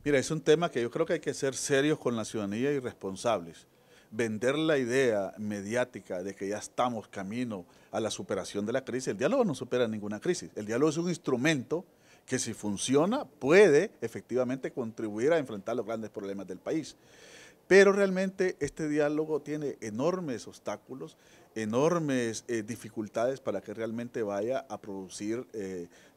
Mira, es un tema que yo creo que hay que ser serios con la ciudadanía y responsables. Vender la idea mediática de que ya estamos camino a la superación de la crisis, el diálogo no supera ninguna crisis. El diálogo es un instrumento que si funciona puede efectivamente contribuir a enfrentar los grandes problemas del país. Pero realmente este diálogo tiene enormes obstáculos, enormes dificultades para que realmente vaya a producir,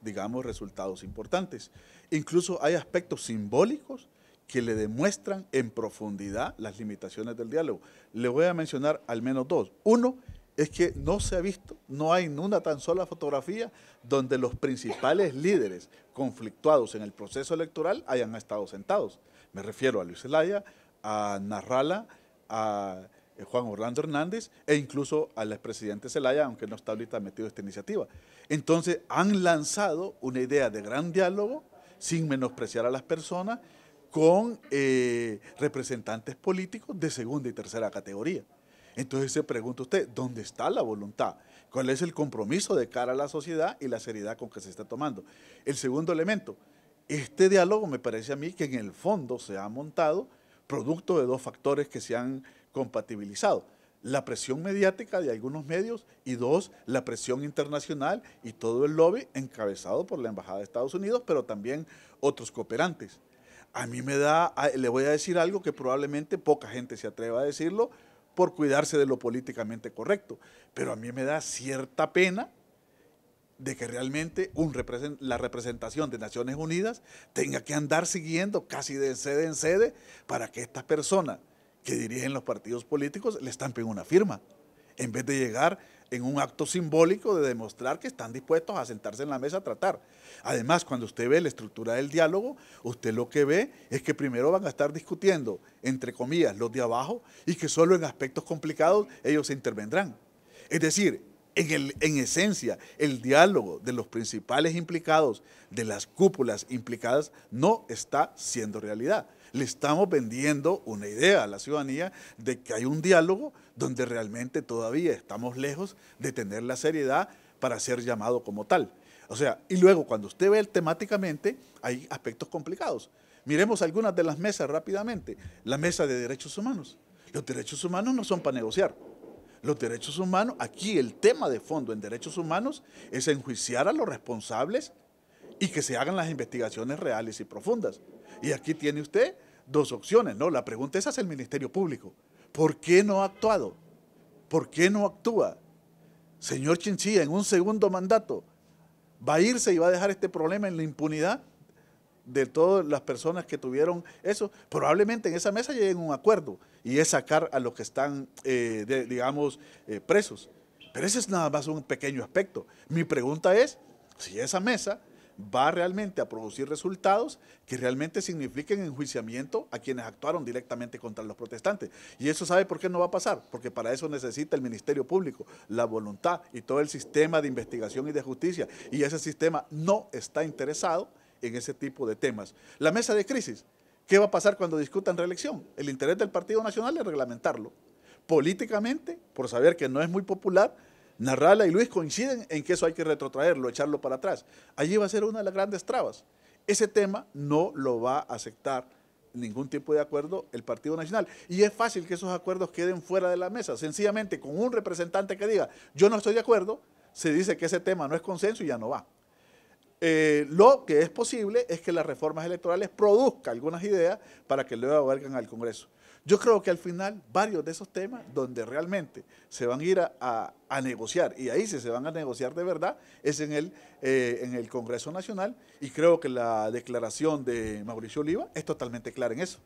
digamos, resultados importantes. Incluso hay aspectos simbólicos que le demuestran en profundidad las limitaciones del diálogo. Le voy a mencionar al menos dos. Uno es que no se ha visto, no hay una tan sola fotografía donde los principales líderes conflictuados en el proceso electoral hayan estado sentados. Me refiero a Luis Zelaya, a Narrala, a Juan Orlando Hernández e incluso al expresidente Zelaya, aunque no está ahorita metido en esta iniciativa. Entonces han lanzado una idea de gran diálogo sin menospreciar a las personas con representantes políticos de segunda y tercera categoría. Entonces se pregunta usted, ¿dónde está la voluntad? ¿Cuál es el compromiso de cara a la sociedad y la seriedad con que se está tomando? El segundo elemento, este diálogo me parece a mí que en el fondo se ha montado producto de dos factores que se han compatibilizado. La presión mediática de algunos medios y dos, la presión internacional y todo el lobby encabezado por la Embajada de Estados Unidos, pero también otros cooperantes. A mí me da, le voy a decir algo que probablemente poca gente se atreva a decirlo por cuidarse de lo políticamente correcto, pero a mí me da cierta pena de que realmente la representación de Naciones Unidas tenga que andar siguiendo casi de sede en sede para que estas personas que dirigen los partidos políticos le estampen una firma, en vez de llegar en un acto simbólico de demostrar que están dispuestos a sentarse en la mesa a tratar. Además, cuando usted ve la estructura del diálogo, usted lo que ve es que primero van a estar discutiendo, entre comillas, los de abajo, y que solo en aspectos complicados ellos se intervendrán. Es decir, en esencia, el diálogo de los principales implicados, de las cúpulas implicadas, no está siendo realidad. Le estamos vendiendo una idea a la ciudadanía de que hay un diálogo donde realmente todavía estamos lejos de tener la seriedad para ser llamado como tal. O sea, y luego cuando usted ve temáticamente, hay aspectos complicados. Miremos algunas de las mesas rápidamente. La mesa de derechos humanos. Los derechos humanos no son para negociar. Los derechos humanos, aquí el tema de fondo en derechos humanos es enjuiciar a los responsables y que se hagan las investigaciones reales y profundas. Y aquí tiene usted dos opciones, ¿no? La pregunta es hacia el Ministerio Público. ¿Por qué no ha actuado? ¿Por qué no actúa? Señor Chinchilla, en un segundo mandato, ¿va a irse y va a dejar este problema en la impunidad de todas las personas que tuvieron eso? Probablemente en esa mesa lleguen a un acuerdo y es sacar a los que están, digamos, presos. Pero ese es nada más un pequeño aspecto. Mi pregunta es si esa mesa va realmente a producir resultados que realmente signifiquen enjuiciamiento a quienes actuaron directamente contra los protestantes. Y eso, ¿sabe por qué no va a pasar? Porque para eso necesita el Ministerio Público, la voluntad y todo el sistema de investigación y de justicia. Y ese sistema no está interesado en ese tipo de temas. La mesa de crisis, ¿qué va a pasar cuando discutan reelección? El interés del Partido Nacional es reglamentarlo. Políticamente, por saber que no es muy popular, Narrala y Luis coinciden en que eso hay que retrotraerlo, echarlo para atrás. Allí va a ser una de las grandes trabas. Ese tema no lo va a aceptar ningún tipo de acuerdo el Partido Nacional. Y es fácil que esos acuerdos queden fuera de la mesa. Sencillamente, con un representante que diga, yo no estoy de acuerdo, se dice que ese tema no es consenso y ya no va. Lo que es posible es que las reformas electorales produzcan algunas ideas para que luego valgan al Congreso. Yo creo que al final varios de esos temas donde realmente se van a ir a negociar, y ahí sí se van a negociar de verdad, es en el Congreso Nacional, y creo que la declaración de Mauricio Oliva es totalmente clara en eso.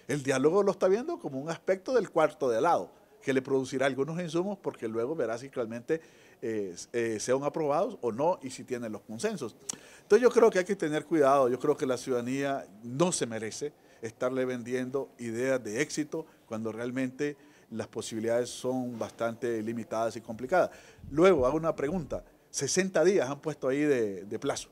El diálogo lo está viendo como un aspecto del cuarto de al lado, que le producirá algunos insumos porque luego verá si realmente sean aprobados o no y si tienen los consensos. Entonces yo creo que hay que tener cuidado, yo creo que la ciudadanía no se merece estarle vendiendo ideas de éxito cuando realmente las posibilidades son bastante limitadas y complicadas. Luego hago una pregunta, 60 días han puesto ahí de plazo.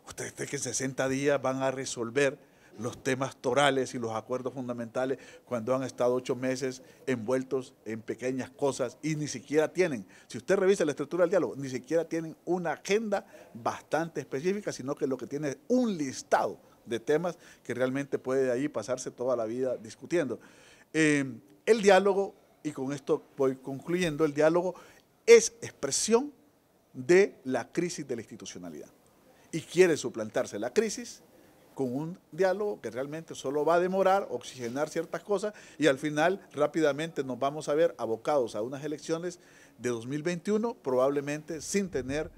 ¿Ustedes creen que en 60 días van a resolver los temas torales y los acuerdos fundamentales cuando han estado 8 meses envueltos en pequeñas cosas y ni siquiera tienen, si usted revisa la estructura del diálogo, ni siquiera tienen una agenda bastante específica, sino que lo que tiene es un listado de temas que realmente puede ahí pasarse toda la vida discutiendo. El diálogo, y con esto voy concluyendo, el diálogo es expresión de la crisis de la institucionalidad y quiere suplantarse la crisis con un diálogo que realmente solo va a demorar, oxigenar ciertas cosas y al final rápidamente nos vamos a ver abocados a unas elecciones de 2021 probablemente sin tener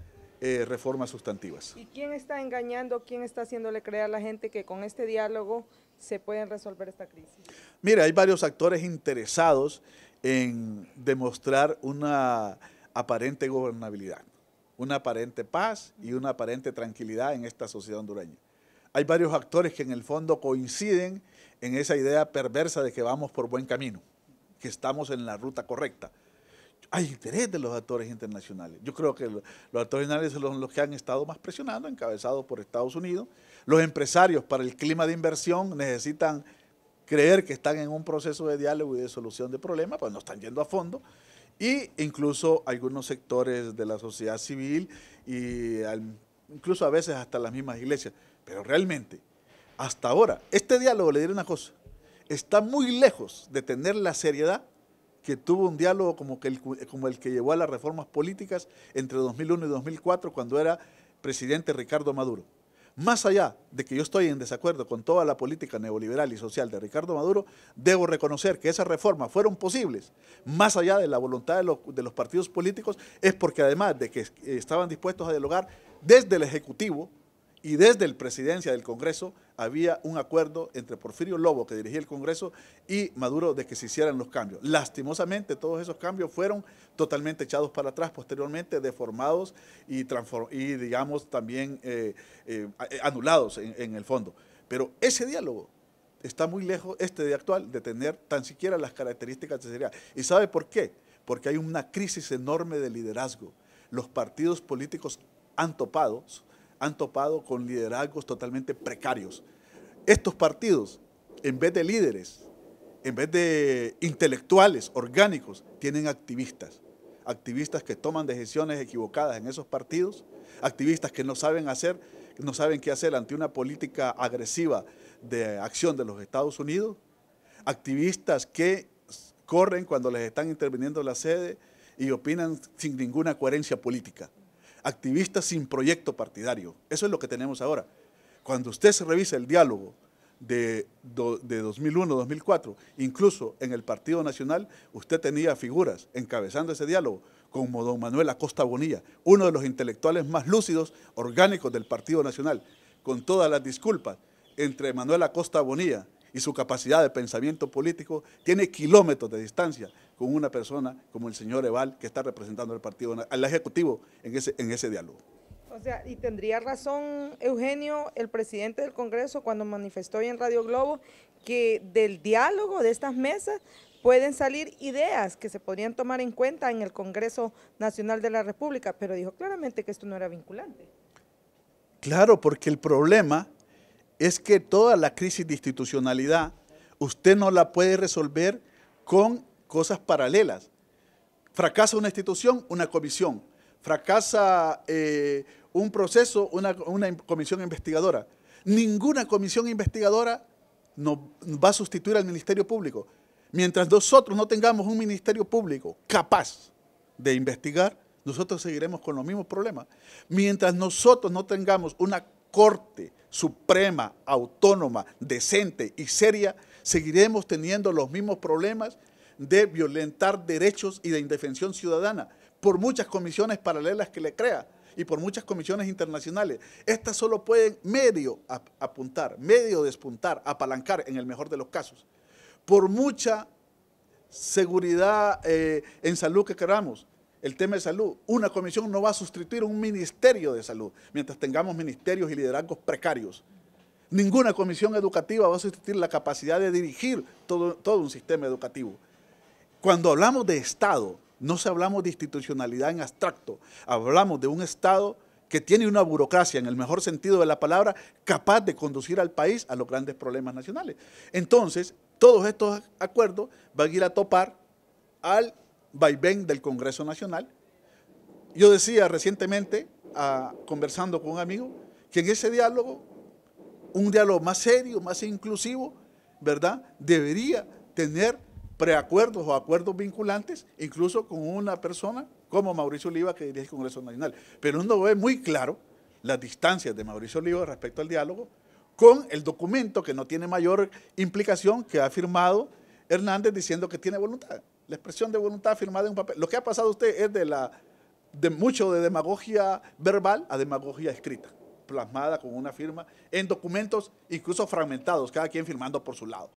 reformas sustantivas. ¿Y quién está engañando, quién está haciéndole creer a la gente que con este diálogo se pueden resolver esta crisis? Mira, hay varios actores interesados en demostrar una aparente gobernabilidad, una aparente paz y una aparente tranquilidad en esta sociedad hondureña. Hay varios actores que en el fondo coinciden en esa idea perversa de que vamos por buen camino, que estamos en la ruta correcta. Hay interés de los actores internacionales. Yo creo que los actores internacionales son los que han estado más presionando, encabezados por Estados Unidos. Los empresarios para el clima de inversión necesitan creer que están en un proceso de diálogo y de solución de problemas, pues no están yendo a fondo. Y incluso algunos sectores de la sociedad civil y incluso a veces hasta las mismas iglesias. Pero realmente, hasta ahora, este diálogo, le diré una cosa, está muy lejos de tener la seriedad que tuvo un diálogo como el que llevó a las reformas políticas entre 2001 y 2004 cuando era presidente Ricardo Maduro. Más allá de que yo estoy en desacuerdo con toda la política neoliberal y social de Ricardo Maduro, debo reconocer que esas reformas fueron posibles, más allá de la voluntad de los partidos políticos, es porque además de que estaban dispuestos a dialogar desde el Ejecutivo y desde la presidencia del Congreso, había un acuerdo entre Porfirio Lobo, que dirigía el Congreso, y Maduro de que se hicieran los cambios. Lastimosamente, todos esos cambios fueron totalmente echados para atrás, posteriormente deformados y digamos, también anulados en el fondo. Pero ese diálogo está muy lejos, de actual, de tener tan siquiera las características de seriedad. ¿Y sabe por qué? Porque hay una crisis enorme de liderazgo. Los partidos políticos han topado con liderazgos totalmente precarios. Estos partidos, en vez de líderes, en vez de intelectuales orgánicos, tienen activistas que toman decisiones equivocadas en esos partidos, activistas que no saben qué hacer ante una política agresiva de acción de los Estados Unidos, activistas que corren cuando les están interviniendo la sede y opinan sin ninguna coherencia política. Activistas sin proyecto partidario. Eso es lo que tenemos ahora. Cuando usted se revisa el diálogo de 2001-2004, incluso en el Partido Nacional, usted tenía figuras encabezando ese diálogo, como don Manuel Acosta Bonilla, uno de los intelectuales más lúcidos, orgánicos del Partido Nacional. Con todas las disculpas, entre Manuel Acosta Bonilla y su capacidad de pensamiento político, tiene kilómetros de distancia con una persona como el señor Eval, que está representando al Ejecutivo en ese diálogo. O sea, y tendría razón Eugenio, el presidente del Congreso, cuando manifestó hoy en Radio Globo que del diálogo de estas mesas pueden salir ideas que se podrían tomar en cuenta en el Congreso Nacional de la República, pero dijo claramente que esto no era vinculante. Claro, porque el problema es que toda la crisis de institucionalidad usted no la puede resolver con cosas paralelas. Fracasa una institución, una comisión. Fracasa un proceso, una comisión investigadora. Ninguna comisión investigadora no va a sustituir al Ministerio Público. Mientras nosotros no tengamos un Ministerio Público capaz de investigar, nosotros seguiremos con los mismos problemas. Mientras nosotros no tengamos una Corte Suprema, autónoma, decente y seria, seguiremos teniendo los mismos problemas de violentar derechos y de indefensión ciudadana por muchas comisiones paralelas que le crea y por muchas comisiones internacionales. Estas solo pueden medio apuntar, medio despuntar, apalancar en el mejor de los casos. Por mucha seguridad en salud que queramos, el tema de salud, una comisión no va a sustituir un ministerio de salud mientras tengamos ministerios y liderazgos precarios. Ninguna comisión educativa va a sustituir la capacidad de dirigir todo un sistema educativo. Cuando hablamos de Estado, no hablamos de institucionalidad en abstracto, hablamos de un Estado que tiene una burocracia, en el mejor sentido de la palabra, capaz de conducir al país a los grandes problemas nacionales. Entonces, todos estos acuerdos van a ir a topar al vaivén del Congreso Nacional. Yo decía recientemente, conversando con un amigo, que en ese diálogo un diálogo más serio, más inclusivo, ¿verdad? Debería tener preacuerdos o acuerdos vinculantes, incluso con una persona como Mauricio Oliva, que dirige el Congreso Nacional. Pero uno ve muy claro las distancias de Mauricio Oliva respecto al diálogo con el documento que no tiene mayor implicación que ha firmado Hernández diciendo que tiene voluntad. La expresión de voluntad firmada en un papel. Lo que ha pasado usted es de mucho de demagogia verbal a demagogia escrita, plasmada con una firma en documentos incluso fragmentados, cada quien firmando por su lado.